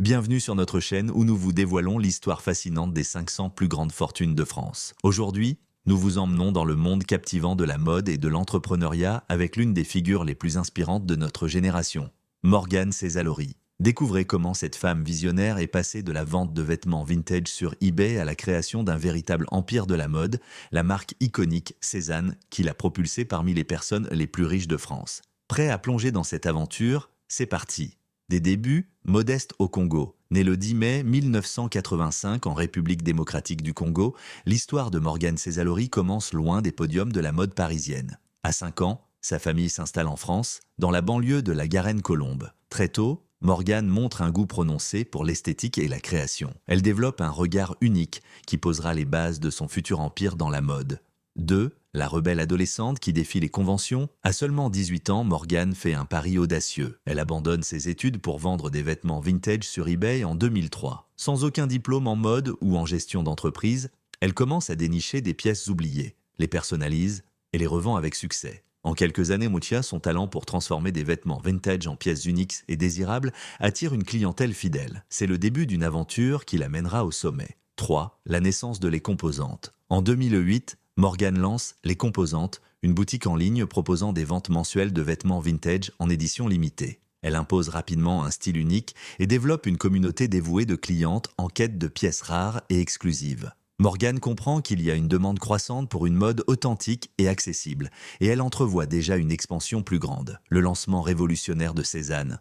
Bienvenue sur notre chaîne où nous vous dévoilons l'histoire fascinante des 500 plus grandes fortunes de France. Aujourd'hui, nous vous emmenons dans le monde captivant de la mode et de l'entrepreneuriat avec l'une des figures les plus inspirantes de notre génération, Morgane Césalori. Découvrez comment cette femme visionnaire est passée de la vente de vêtements vintage sur eBay à la création d'un véritable empire de la mode, la marque iconique Cézanne qui l'a propulsée parmi les personnes les plus riches de France. Prêt à plonger dans cette aventure? C'est parti! Des débuts, modestes au Congo. Née le 10 mai 1985 en République démocratique du Congo, l'histoire de Morgane Césalori commence loin des podiums de la mode parisienne. À 5 ans, sa famille s'installe en France, dans la banlieue de la Garenne-Colombes. Très tôt, Morgane montre un goût prononcé pour l'esthétique et la création. Elle développe un regard unique qui posera les bases de son futur empire dans la mode. 2. La rebelle adolescente qui défie les conventions. À seulement 18 ans, Morgane fait un pari audacieux. Elle abandonne ses études pour vendre des vêtements vintage sur eBay en 2003. Sans aucun diplôme en mode ou en gestion d'entreprise, elle commence à dénicher des pièces oubliées, les personnalise et les revend avec succès. En quelques années, Moutia, son talent pour transformer des vêtements vintage en pièces uniques et désirables, attire une clientèle fidèle. C'est le début d'une aventure qui la mènera au sommet. 3. La naissance de Les Composantes. En 2008, Morgane lance Les Composantes, une boutique en ligne proposant des ventes mensuelles de vêtements vintage en édition limitée. Elle impose rapidement un style unique et développe une communauté dévouée de clientes en quête de pièces rares et exclusives. Morgane comprend qu'il y a une demande croissante pour une mode authentique et accessible, et elle entrevoit déjà une expansion plus grande, le lancement révolutionnaire de Cézanne.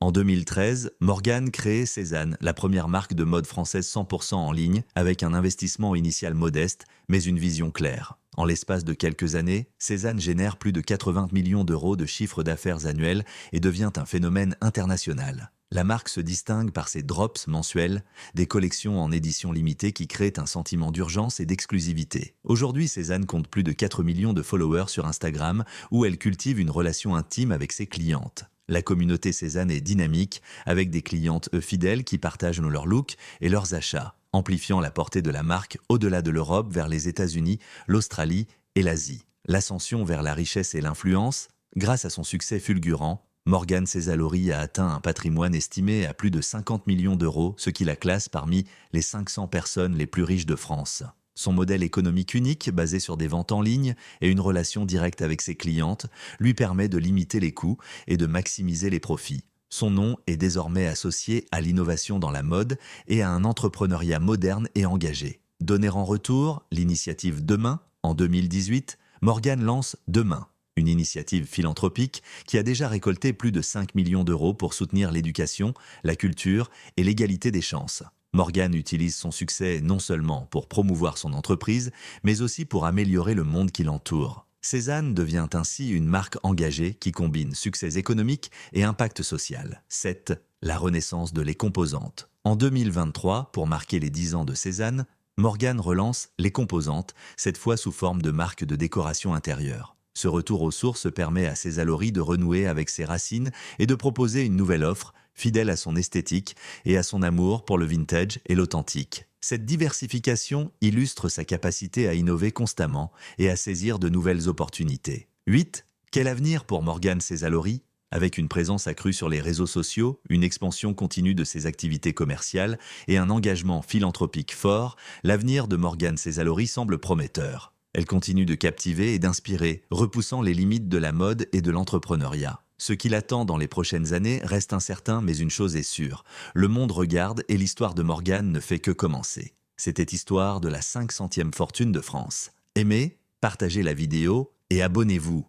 En 2013, Morgane crée Cézanne, la première marque de mode française 100% en ligne, avec un investissement initial modeste, mais une vision claire. En l'espace de quelques années, Cézanne génère plus de 80 millions d'euros de chiffre d'affaires annuel et devient un phénomène international. La marque se distingue par ses drops mensuels, des collections en édition limitée qui créent un sentiment d'urgence et d'exclusivité. Aujourd'hui, Cézanne compte plus de 4 millions de followers sur Instagram, où elle cultive une relation intime avec ses clientes. La communauté Cézanne est dynamique, avec des clientes fidèles qui partagent leurs looks et leurs achats, amplifiant la portée de la marque au-delà de l'Europe vers les États-Unis, l'Australie et l'Asie. L'ascension vers la richesse et l'influence, grâce à son succès fulgurant, Morgane Césalori a atteint un patrimoine estimé à plus de 50 millions d'euros, ce qui la classe parmi les 500 personnes les plus riches de France. Son modèle économique unique, basé sur des ventes en ligne et une relation directe avec ses clientes, lui permet de limiter les coûts et de maximiser les profits. Son nom est désormais associé à l'innovation dans la mode et à un entrepreneuriat moderne et engagé. Donner en retour, l'initiative Demain, en 2018, Morgane lance Demain, une initiative philanthropique qui a déjà récolté plus de 5 millions d'euros pour soutenir l'éducation, la culture et l'égalité des chances. Morgane utilise son succès non seulement pour promouvoir son entreprise, mais aussi pour améliorer le monde qui l'entoure. Cézanne devient ainsi une marque engagée qui combine succès économique et impact social. 7. La renaissance de Les Composantes. En 2023, pour marquer les 10 ans de Cézanne, Morgane relance Les Composantes, cette fois sous forme de marque de décoration intérieure. Ce retour aux sources permet à Césalori de renouer avec ses racines et de proposer une nouvelle offre, fidèle à son esthétique et à son amour pour le vintage et l'authentique. Cette diversification illustre sa capacité à innover constamment et à saisir de nouvelles opportunités. 8. Quel avenir pour Morgane Césalori? Avec une présence accrue sur les réseaux sociaux, une expansion continue de ses activités commerciales et un engagement philanthropique fort, l'avenir de Morgane Césalori semble prometteur. Elle continue de captiver et d'inspirer, repoussant les limites de la mode et de l'entrepreneuriat. Ce qui l'attend dans les prochaines années reste incertain, mais une chose est sûre. Le monde regarde et l'histoire de Morgane ne fait que commencer. C'était Histoire de la 500e fortune de France. Aimez, partagez la vidéo et abonnez-vous.